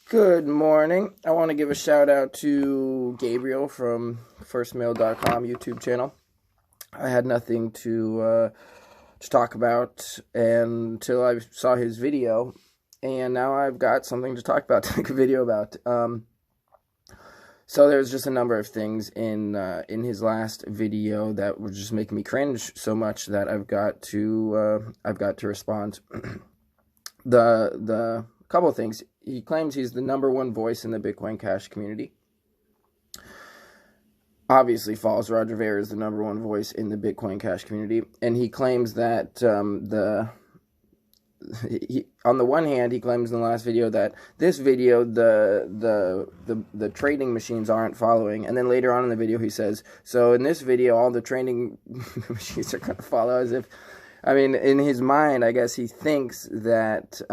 Good morning. I want to give a shout out to Gabriel from 1stmil.com YouTube channel. I had nothing to talk about until I saw his video, and now I've got something to talk about, to make a video about. So there's just a number of things in his last video that were just making me cringe so much that I've got to respond. The couple of things. He claims he's the #1 voice in the Bitcoin Cash community. Obviously false. Roger Ver is the #1 voice in the Bitcoin Cash community, and he claims that on the one hand, he claims in the last video that this video the trading machines aren't following, and then later on in the video he says, so in this video all the trading machines are going to follow, as if, I mean, in his mind, I guess he thinks that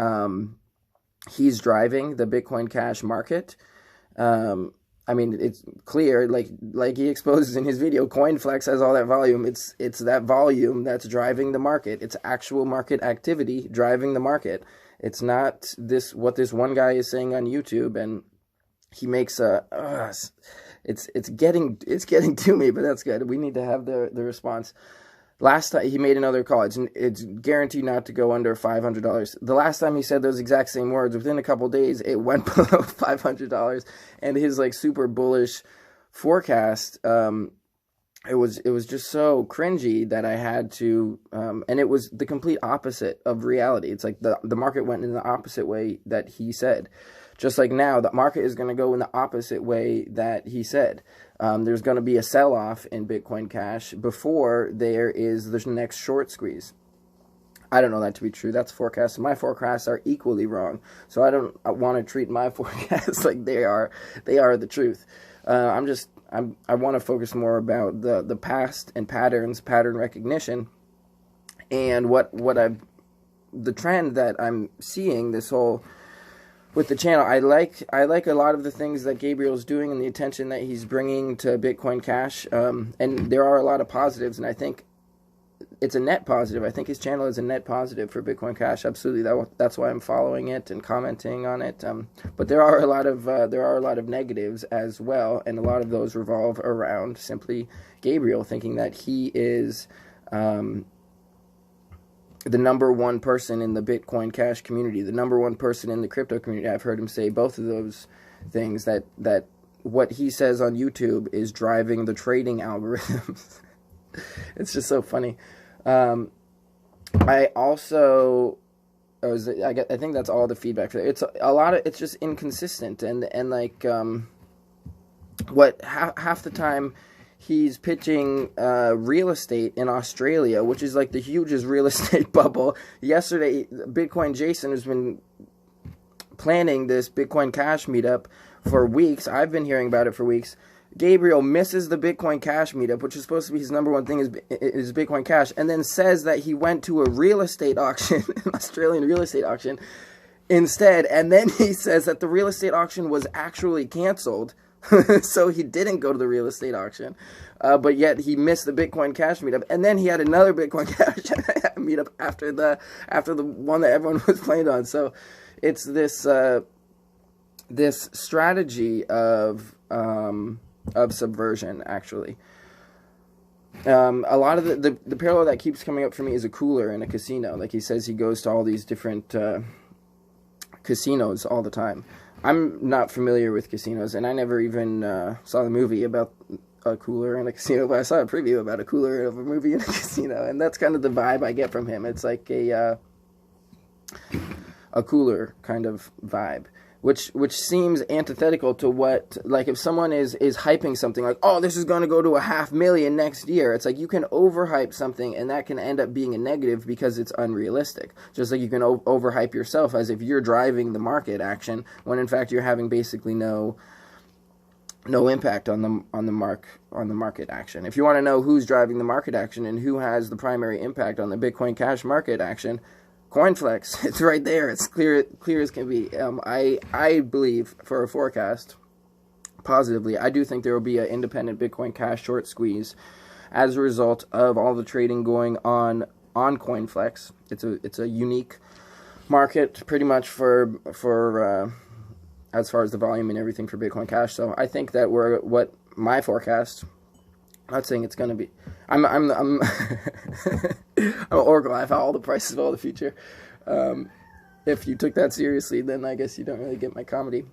he's driving the Bitcoin Cash market. I mean, it's clear, like he exposes in his video, CoinFlex has all that volume. It's that volume that's driving the market. It's actual market activity driving the market. It's not what this one guy is saying on YouTube, and he makes it's getting to me, but that's good. We need to have the response. Last time he made another call, it's guaranteed not to go under $500. The last time he said those exact same words, within a couple days, it went below $500. And his super bullish forecast, it was just so cringy that I had to, and it was the complete opposite of reality. It's like the market went in the opposite way that he said. Just like now, the market is going to go in the opposite way that he said. There's going to be a sell-off in Bitcoin Cash before there is the next short squeeze. I don't know that to be true. That's forecast. My forecasts are equally wrong. So I want to treat my forecasts like they are the truth. I want to focus more about the past and pattern recognition, and the trend that I'm seeing this whole with the channel. I like a lot of the things that Gabriel's doing and the attention that he's bringing to Bitcoin Cash, and there are a lot of positives, and I think it's a net positive. I think his channel is a net positive for Bitcoin Cash. Absolutely, that's why I'm following it and commenting on it. But there are a lot of negatives as well, and a lot of those revolve around simply Gabriel thinking that he is the #1 person in the Bitcoin Cash community, the #1 person in the crypto community. I've heard him say both of those things, that what he says on YouTube is driving the trading algorithms. It's just so funny. I think that's all the feedback for it. It's just inconsistent, and half the time he's pitching real estate in Australia, which is like the hugest real estate bubble. Yesterday, Bitcoin Jason has been planning this Bitcoin Cash meetup for weeks. I've been hearing about it for weeks. Gabriel misses the Bitcoin Cash meetup, which is supposed to be his #1 thing, is Bitcoin Cash, and then says that he went to a real estate auction, an Australian real estate auction, instead. And then he says that the real estate auction was actually canceled. So he didn't go to the real estate auction, but yet he missed the Bitcoin Cash meetup, and then he had another Bitcoin Cash meetup after the one that everyone was playing on. So it's this strategy of subversion, actually. A lot of the parallel that keeps coming up for me is a cooler in a casino. Like, he says he goes to all these different casinos all the time. I'm not familiar with casinos, and I never even saw the movie about a cooler in a casino, but I saw a preview about a cooler of a movie in a casino, and that's kind of the vibe I get from him. It's like a cooler kind of vibe, which seems antithetical to what, like, if someone is hyping something like, oh, this is going to go to 500,000 next year, it's like you can overhype something, and that can end up being a negative because it's unrealistic. Just like you can overhype yourself as if you're driving the market action, when in fact you're having basically no impact on the market action. If you want to know who's driving the market action and who has the primary impact on the Bitcoin Cash market action, CoinFlex, it's right there. It's clear as can be. I believe, for a forecast, positively, I do think there will be an independent Bitcoin Cash short squeeze as a result of all the trading going on CoinFlex. It's a unique market, pretty much for as far as the volume and everything for Bitcoin Cash. So I think that we're what my forecast. I'm not saying it's going to be. I'm I'm an oracle. I have all the prices of all the future. If you took that seriously, then I guess you don't really get my comedy.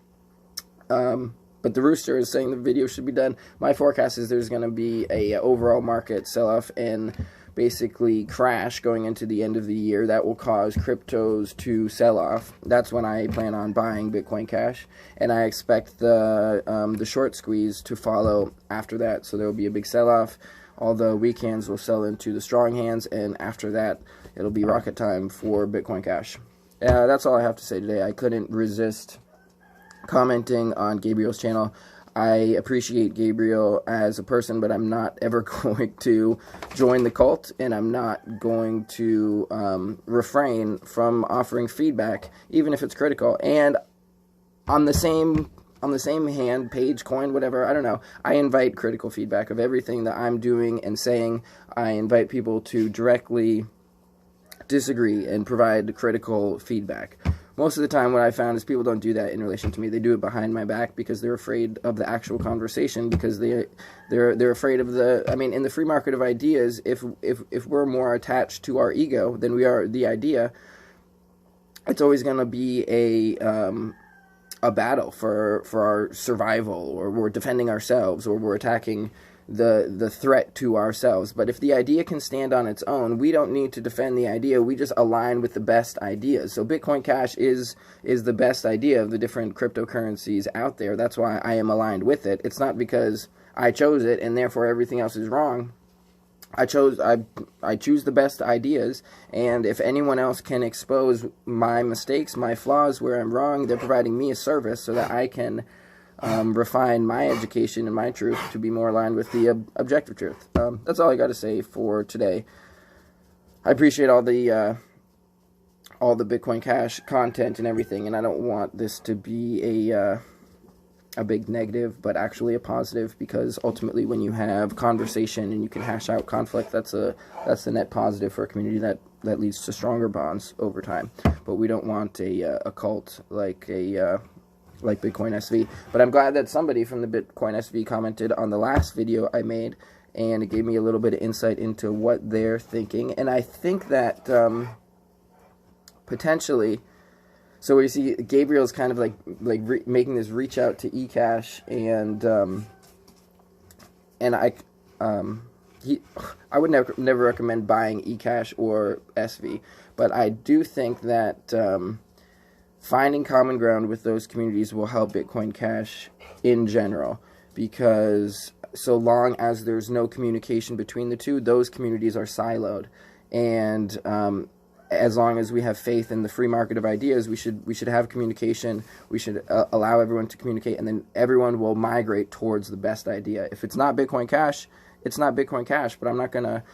But the Rooster is saying the video should be done. My forecast is there's going to be a overall market sell-off and basically crash going into the end of the year that will cause cryptos to sell off. That's when I plan on buying Bitcoin Cash, and I expect the short squeeze to follow after that. So there will be a big sell-off. All the weak hands will sell into the strong hands, and after that, it'll be rocket time for Bitcoin Cash. That's all I have to say today. I couldn't resist commenting on Gabriel's channel. I appreciate Gabriel as a person, but I'm not ever going to join the cult, and I'm not going to refrain from offering feedback, even if it's critical. And on the same hand, page, coin, whatever, I don't know, I invite critical feedback of everything that I'm doing and saying. I invite people to directly disagree and provide critical feedback. Most of the time what I found is people don't do that in relation to me. They do it behind my back because they're afraid of the actual conversation, because they're afraid of the, I mean, in the free market of ideas, if we're more attached to our ego than we are the idea, it's always going to be a battle for our survival, or we're defending ourselves, or we're attacking the threat to ourselves. But if the idea can stand on its own, we don't need to defend the idea. We just align with the best ideas. So Bitcoin Cash is the best idea of the different cryptocurrencies out there. That's why I am aligned with it. It's not because I chose it and therefore everything else is wrong. I choose the best ideas, and if anyone else can expose my mistakes, my flaws, where I'm wrong, they're providing me a service so that I can refine my education and my truth to be more aligned with the objective truth. That's all I got to say for today. I appreciate all the Bitcoin Cash content and everything, and I don't want this to be a big negative, but actually a positive, because ultimately when you have conversation and you can hash out conflict, that's the net positive for a community that leads to stronger bonds over time. But we don't want a cult like Bitcoin SV. But I'm glad that somebody from the Bitcoin SV commented on the last video I made, and it gave me a little bit of insight into what they're thinking. And I think that potentially, so we see Gabriel's kind of like making this reach out to eCash, and I would never recommend buying eCash or SV, but I do think that finding common ground with those communities will help Bitcoin Cash in general, because so long as there's no communication between the two, those communities are siloed. And as long as we have faith in the free market of ideas, we should have communication. We should allow everyone to communicate, and then everyone will migrate towards the best idea. If it's not Bitcoin Cash, it's not Bitcoin Cash. But I'm not gonna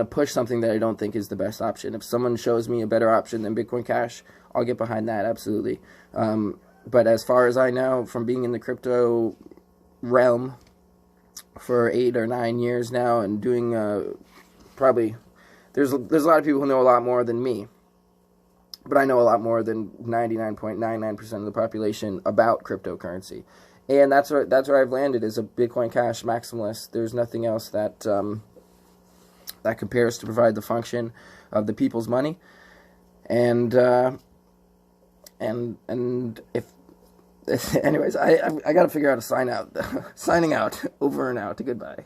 push something that I don't think is the best option. If someone shows me a better option than Bitcoin Cash, I'll get behind that, absolutely. But as far as I know, from being in the crypto realm for 8 or 9 years now, and doing probably, there's a lot of people who know a lot more than me, but I know a lot more than 99.99% of the population about cryptocurrency. And that's where I've landed, as a Bitcoin Cash maximalist. There's nothing else that that compares to provide the function of the people's money. And if anyways, I got to figure out a sign out. Signing out, over and out. Goodbye.